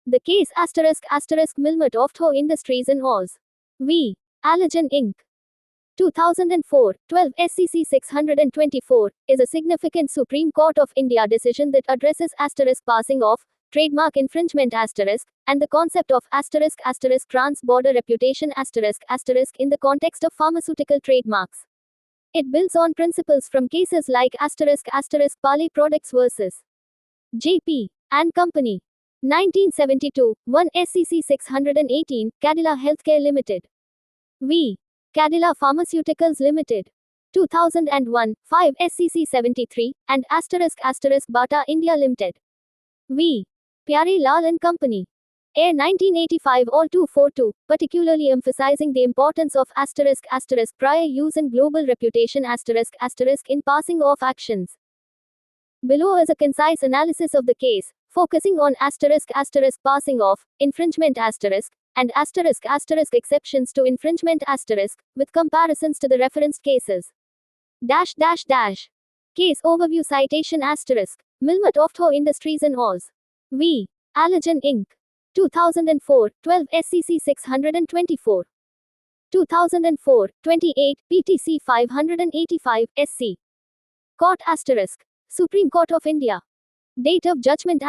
The case Milmet Ophtho Industries in Oz v. Allergen Inc. 2004, 12 SCC 624, is a significant Supreme Court of India decision that addresses passing off, trademark infringement and the concept of trans-border reputation in the context of pharmaceutical trademarks. It builds on principles from cases like Parley Products vs. J.P. and Company. 1972, 1 SCC 618, Cadila Healthcare Limited v. Cadila Pharmaceuticals Limited. 2001, 5 SCC 73, and Bata India Limited v. Pyare Lal and Company. Air 1985 or 242, particularly emphasizing the importance of prior use and global reputation in passing off actions. Below is a concise analysis of the case, focusing on passing off, infringement and exceptions to infringement with comparisons to the referenced cases. Case overview citation Milmet Ophtho Industries in Oz v. Allergen Inc. 2004, 12 SCC 624. 2004, 28, PTC 585, SC. Court Supreme Court of India. Date of judgment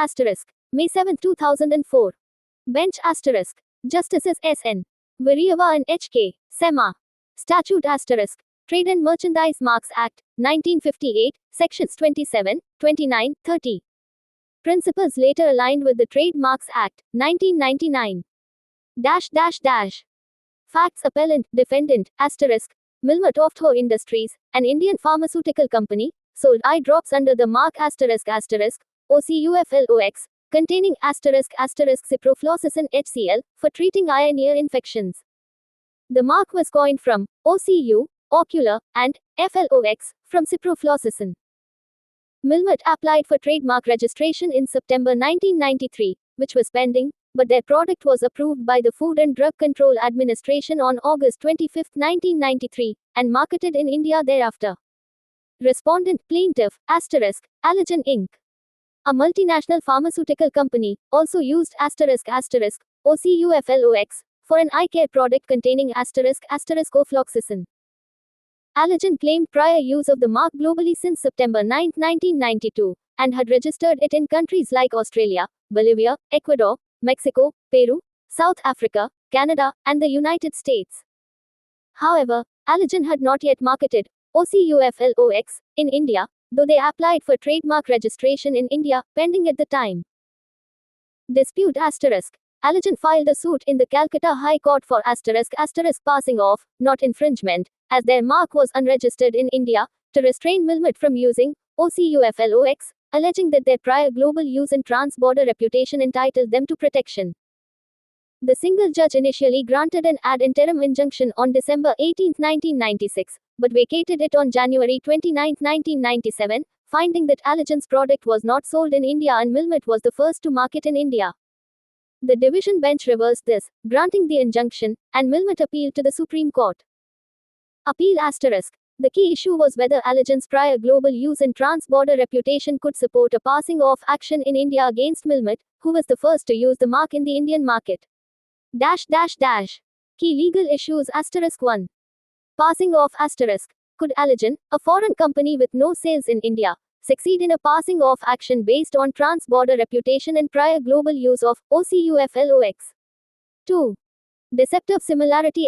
May 7, 2004. Bench Justices S.N. Variava and H.K. Sema. Statute Trade and Merchandise Marks Act, 1958, Sections 27, 29, 30. Principles later aligned with the Trademarks Act, 1999. Facts Appellant, Defendant, Milmet Ophtho Industries, an Indian pharmaceutical company, sold eye drops under the mark OCUFLOX, containing ciprofloxacin HCl, for treating eye and ear infections. The mark was coined from OCU, ocular, and FLOX, from ciprofloxacin. Milmet applied for trademark registration in September 1993, which was pending, but their product was approved by the Food and Drug Control Administration on August 25, 1993, and marketed in India thereafter. Respondent Plaintiff, Allergen Inc. A multinational pharmaceutical company, also used OCUFLOX, for an eye care product containing ofloxacin. Allergen claimed prior use of the mark globally since September 9, 1992, and had registered it in countries like Australia, Bolivia, Ecuador, Mexico, Peru, South Africa, Canada, and the United States. However, Allergen had not yet marketed OCUFLOX in India, though they applied for trademark registration in India, pending at the time. Dispute Allergen filed a suit in the Calcutta High Court for passing off, not infringement, as their mark was unregistered in India, to restrain Milmet from using OCUFLOX, alleging that their prior global use and trans-border reputation entitled them to protection. The single judge initially granted an ad interim injunction on December 18, 1996, but vacated it on January 29, 1997, finding that Allergen's product was not sold in India and Milmet was the first to market in India. The division bench reversed this, granting the injunction, and Milmet appealed to the Supreme Court. Appeal The key issue was whether Allergen's prior global use and trans-border reputation could support a passing off action in India against Milmet, who was the first to use the mark in the Indian market. Key legal issues 1. Passing off Could Allergen, a foreign company with no sales in India, succeed in a passing off action based on trans-border reputation and prior global use of OCUFLOX? 2. Deceptive similarity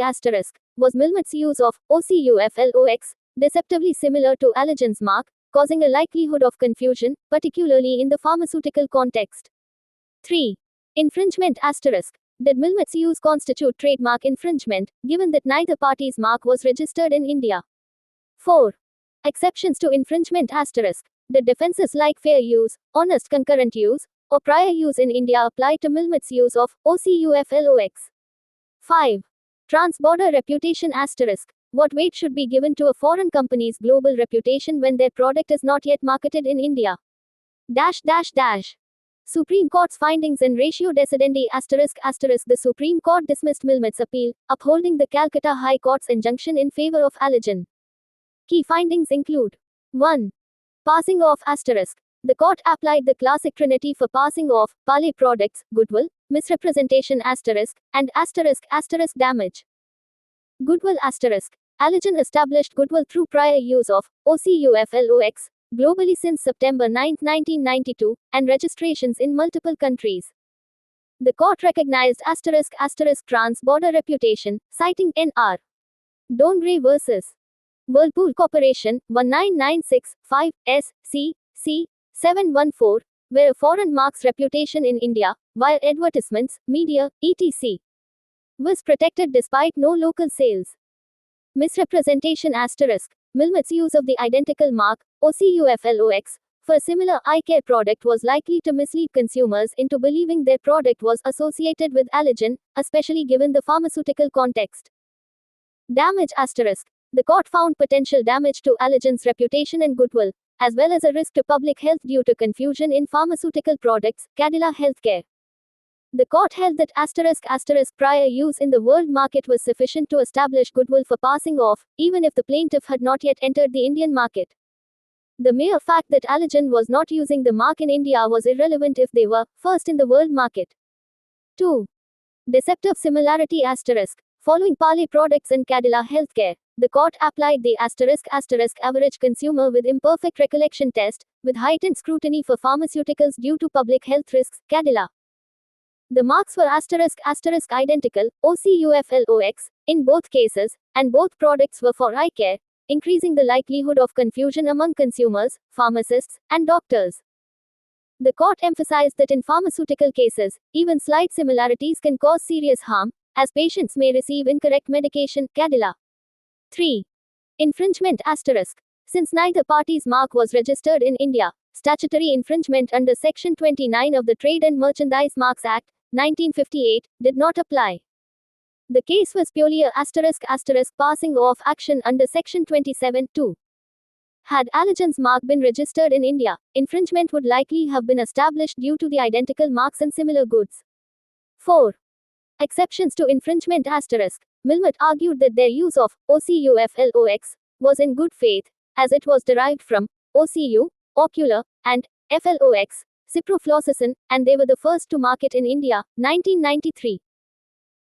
Was Milmet's use of OCUFLOX deceptively similar to Allergen's mark, causing a likelihood of confusion, particularly in the pharmaceutical context? 3. Infringement Did Milmet's use constitute trademark infringement, given that neither party's mark was registered in India? 4. Exceptions to infringement Did defenses like fair use, honest concurrent use, or prior use in India apply to Milmet's use of OCUFLOX? 5. Trans-border reputation What weight should be given to a foreign company's global reputation when their product is not yet marketed in India? Supreme Court's findings in ratio decidendi The Supreme Court dismissed Milmet's appeal, upholding the Calcutta High Court's injunction in favor of Allergen. Key findings include: 1. Passing off The court applied the classic trinity for passing off: parley products, goodwill, misrepresentation asterisk, and asterisk asterisk damage. Goodwill asterisk. Allergen established goodwill through prior use of OCUFLOX globally since September 9, 1992, and registrations in multiple countries. The court recognized asterisk asterisk trans-border reputation, citing N.R. Dongre vs. Whirlpool Corporation, 19965 SC 714, where a foreign mark's reputation in India, via advertisements, media, etc., was protected despite no local sales. Misrepresentation asterisk. Milmet's use of the identical mark, OCUFLOX, for a similar eye care product was likely to mislead consumers into believing their product was associated with allergen, especially given the pharmaceutical context. Damage asterisk. The court found potential damage to Allergen's reputation and goodwill, as well as a risk to public health due to confusion in pharmaceutical products, Cadila Healthcare. The court held that asterisk prior use in the world market was sufficient to establish goodwill for passing off, even if the plaintiff had not yet entered the Indian market. The mere fact that Allergen was not using the mark in India was irrelevant if they were first in the world market. 2. Deceptive similarity asterisk. Following Parley Products and Cadila Healthcare, the court applied the asterisk average consumer with imperfect recollection test, with heightened scrutiny for pharmaceuticals due to public health risks, Cadila. The marks were asterisk identical, OCUFLOX, in both cases, and both products were for eye care, increasing the likelihood of confusion among consumers, pharmacists, and doctors. The court emphasized that in pharmaceutical cases, even slight similarities can cause serious harm, as patients may receive incorrect medication, Cadila. 3. Infringement asterisk. Since neither party's mark was registered in India, statutory infringement under Section 29 of the Trade and Merchandise Marks Act, 1958, did not apply. The case was purely a asterisk passing off action under Section 27(2). Had Allergen's mark been registered in India, infringement would likely have been established due to the identical marks and similar goods. 4. Exceptions to infringement asterisk. Milmet argued that their use of OCUFLOX was in good faith, as it was derived from OCU, ocular, and FLOX, ciprofloxacin, and they were the first to market in India, 1993.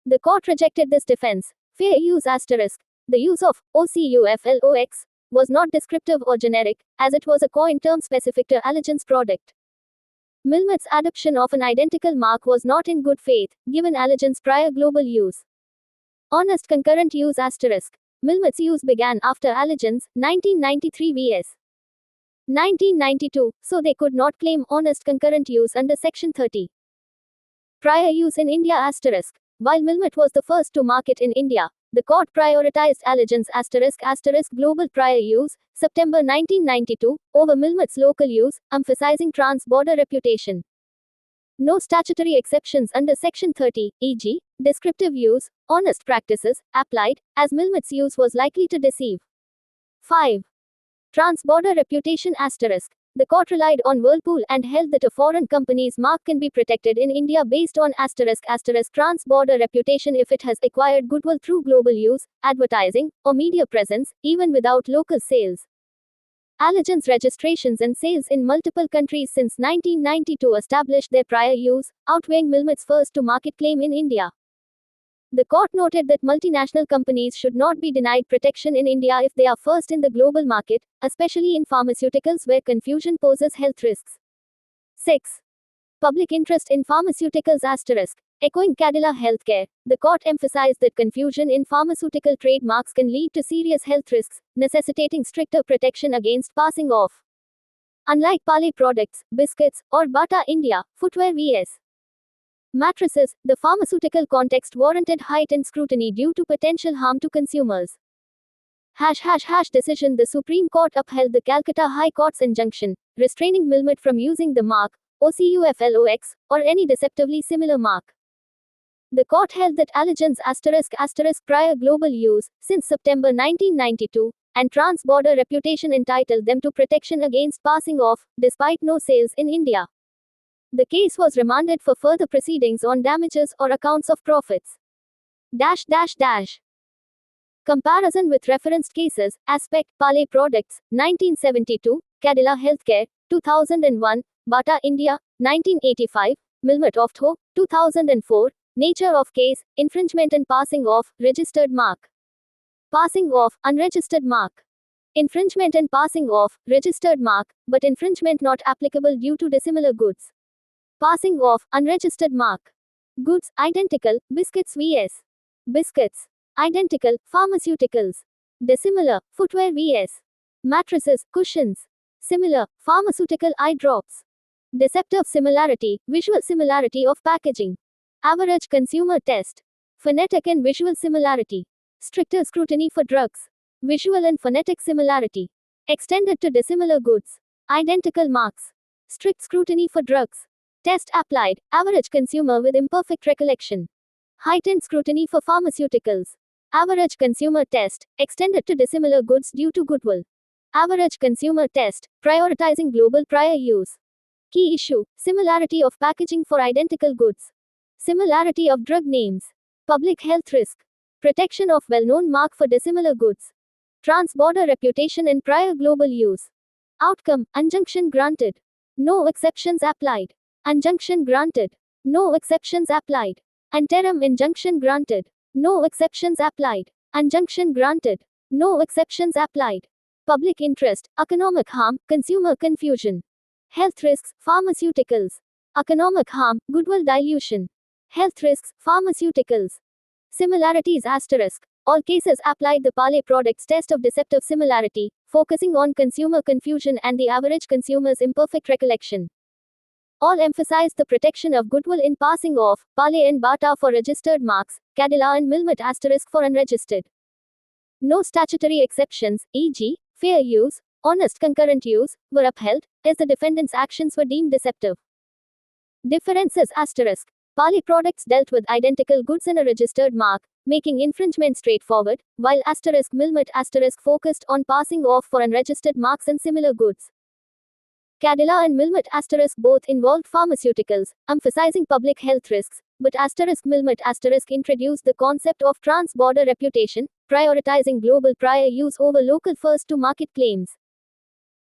The court rejected this defense. Fair use asterisk. The use of OCUFLOX was not descriptive or generic, as it was a coined term specific to Allergen's product. Milmet's adoption of an identical mark was not in good faith, given Allergen's prior global use. Honest concurrent use asterisk. Milmet's use began after Allergen's 1993 vs. 1992, so they could not claim honest concurrent use under Section 30. Prior use in India asterisk. While Milmet was the first to market in India, the court prioritized Allergen's asterisk global prior use, September 1992, over Milmet's local use, emphasizing trans-border reputation. No statutory exceptions under Section 30, e.g., descriptive use, honest practices, applied, as Milmet's use was likely to deceive. 5. Trans-border reputation asterisk. The court relied on Whirlpool and held that a foreign company's mark can be protected in India based on asterisk trans-border reputation if it has acquired goodwill through global use, advertising, or media presence, even without local sales. Allergen's registrations and sales in multiple countries since 1992 established their prior use, outweighing Milmet's first-to-market claim in India. The court noted that multinational companies should not be denied protection in India if they are first in the global market, especially in pharmaceuticals where confusion poses health risks. 6. Public interest in pharmaceuticals asterisk. Echoing Cadila Healthcare, the court emphasized that confusion in pharmaceutical trademarks can lead to serious health risks, necessitating stricter protection against passing off. Unlike Parley Products, biscuits, or Bata India, footwear vs. mattresses, the pharmaceutical context warranted heightened scrutiny due to potential harm to consumers. Decision. The Supreme Court upheld the Calcutta High Court's injunction, restraining Milmet from using the mark, OCUFLOX, or any deceptively similar mark. The court held that Allergen's asterisk prior global use, since September 1992, and trans-border reputation entitled them to protection against passing off, despite no sales in India. The case was remanded for further proceedings on damages or accounts of profits. Comparison with referenced cases, Aspect, Pale Products, 1972, Cadila Healthcare, 2001, Bata India, 1985, Milmet Oftho, 2004, Nature of case, infringement and passing off, registered mark. Passing off, unregistered mark. Infringement and passing off, registered mark, but infringement not applicable due to dissimilar goods. Passing off, unregistered mark. Goods, identical, biscuits vs. Biscuits. Identical, pharmaceuticals. Dissimilar, footwear vs. Mattresses, cushions. Similar, pharmaceutical eye drops. Deceptive similarity, visual similarity of packaging. Average consumer test. Phonetic and visual similarity. Stricter scrutiny for drugs. Visual and phonetic similarity. Extended to dissimilar goods. Identical marks. Strict scrutiny for drugs. Test applied, average consumer with imperfect recollection. Heightened scrutiny for pharmaceuticals. Average consumer test, extended to dissimilar goods due to goodwill. Average consumer test, prioritizing global prior use. Key issue, similarity of packaging for identical goods. Similarity of drug names. Public health risk. Protection of well-known mark for dissimilar goods. Trans-border reputation in prior global use. Outcome, injunction granted. No exceptions applied. Injunction granted. No exceptions applied. Interim injunction granted. No exceptions applied. Injunction granted. No exceptions applied. Public interest, economic harm, consumer confusion. Health risks, pharmaceuticals. Economic harm, goodwill dilution. Health risks, pharmaceuticals. Similarities asterisk. All cases applied the Pale Products test of deceptive similarity, focusing on consumer confusion and the average consumer's imperfect recollection. All emphasized the protection of goodwill in passing off, Pale and Bata for registered marks, Cadila and Milmet asterisk for unregistered. No statutory exceptions, e.g., fair use, honest concurrent use, were upheld, as the defendants' actions were deemed deceptive. Differences asterisk. Pale Products dealt with identical goods in a registered mark, making infringement straightforward, while asterisk Milmet asterisk focused on passing off for unregistered marks and similar goods. Cadila and Milmet asterisk both involved pharmaceuticals, emphasizing public health risks, but asterisk Milmet asterisk introduced the concept of trans-border reputation, prioritizing global prior use over local first-to-market claims.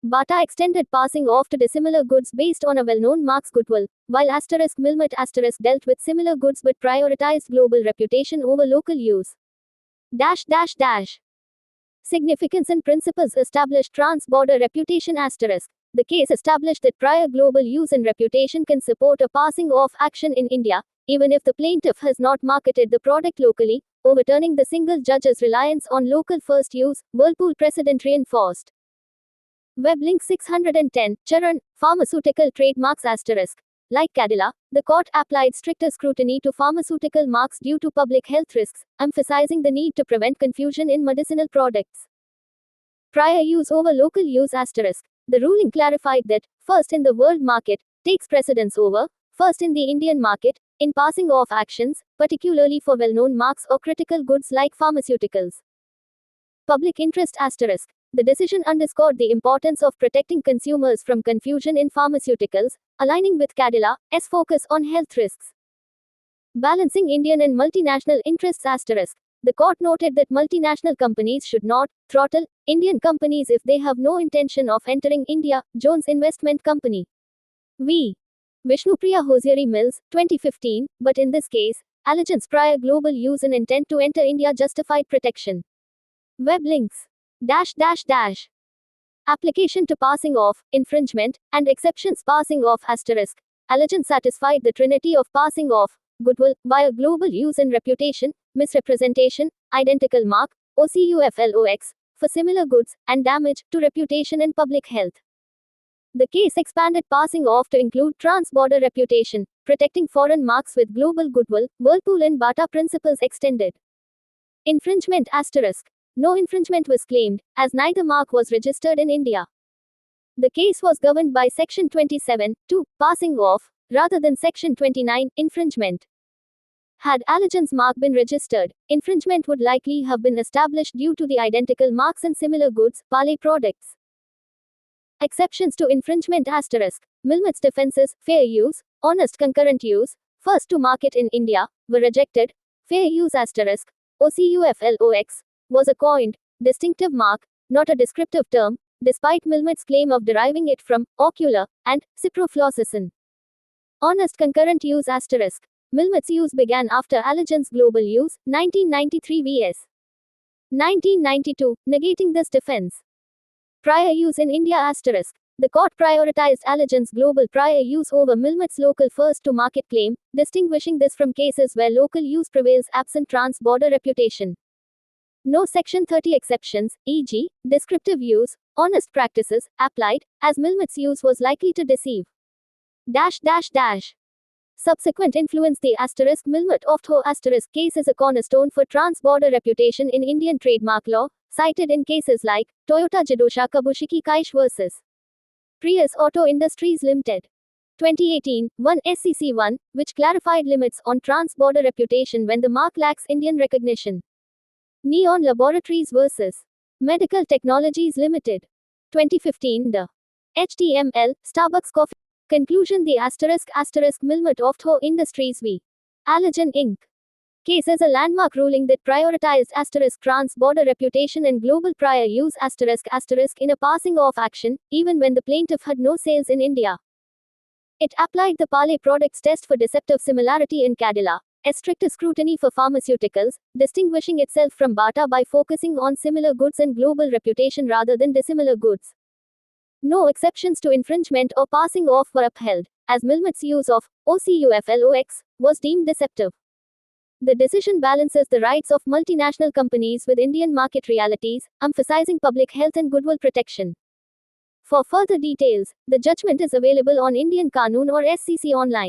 Bata extended passing off to dissimilar goods based on a well-known mark's goodwill, while asterisk Milmet asterisk dealt with similar goods but prioritized global reputation over local use. Significance and principles established trans-border reputation asterisk. The case established that prior global use and reputation can support a passing off action in India, even if the plaintiff has not marketed the product locally, overturning the single judge's reliance on local first use, Whirlpool precedent reinforced. Web link 610, Charan, pharmaceutical trademarks asterisk. Like Cadila, the court applied stricter scrutiny to pharmaceutical marks due to public health risks, emphasizing the need to prevent confusion in medicinal products. Prior use over local use asterisk. The ruling clarified that, first in the world market, takes precedence over, first in the Indian market, in passing off actions, particularly for well-known marks or critical goods like pharmaceuticals. Public interest asterisk. The decision underscored the importance of protecting consumers from confusion in pharmaceuticals, aligning with Cadila's focus on health risks. Balancing Indian and multinational interests asterisk. The court noted that multinational companies should not throttle Indian companies if they have no intention of entering India. Jones Investment Company. V. Vishnupriya Hosiery Mills, 2015, but in this case, Allergan's prior global use and intent to enter India justified protection. Web links. Application to passing off, infringement, and exceptions passing off asterisk. Allergan satisfied the trinity of passing off, goodwill, via global use and reputation, misrepresentation, identical mark, OCUFLOX, for similar goods, and damage to reputation and public health. The case expanded passing off to include trans-border reputation, protecting foreign marks with global goodwill, Whirlpool and Bata principles extended. Infringement asterisk. No infringement was claimed, as neither mark was registered in India. The case was governed by Section 27, 2, passing off, rather than Section 29, infringement. Had Allergan's mark been registered, infringement would likely have been established due to the identical marks and similar goods, Pale Products. Exceptions to infringement asterisk. Milmet's defenses, fair use, honest concurrent use, first to market in India, were rejected. Fair use asterisk. OCUFLOX, was a coined, distinctive mark, not a descriptive term, despite Milmet's claim of deriving it from ocular and ciprofloxacin. Honest concurrent use asterisk. Milmet's use began after Allergan's global use, 1993 vs. 1992, negating this defense. Prior use in India asterisk. The court prioritized Allergan's global prior use over Milmet's local first-to-market claim, distinguishing this from cases where local use prevails absent trans-border reputation. No Section 30 exceptions, e.g., descriptive use, honest practices, applied, as Milmet's use was likely to deceive. Subsequent influence. The asterisk Milmet Oftho asterisk case is a cornerstone for trans-border reputation in Indian trademark law, cited in cases like Toyota Jidosha Kabushiki Kaish vs. Prius Auto Industries Limited. 2018, 1 SCC 1, which clarified limits on trans-border reputation when the mark lacks Indian recognition. Neon Laboratories vs. Medical Technologies Limited. 2015, the HTML, Starbucks Coffee. Conclusion. The asterisk Milmet Oftho Industries v. Allergan Inc. case is a landmark ruling that prioritized asterisk trans-border reputation and global prior use asterisk in a passing off action, even when the plaintiff had no sales in India. It applied the Paley products test for deceptive similarity in Cadila, a stricter scrutiny for pharmaceuticals, distinguishing itself from Bata by focusing on similar goods and global reputation rather than dissimilar goods. No exceptions to infringement or passing off were upheld, as Milmet's use of OCUFLOX was deemed deceptive. The decision balances the rights of multinational companies with Indian market realities, emphasizing public health and goodwill protection. For further details, the judgment is available on Indian Qanun or SCC Online.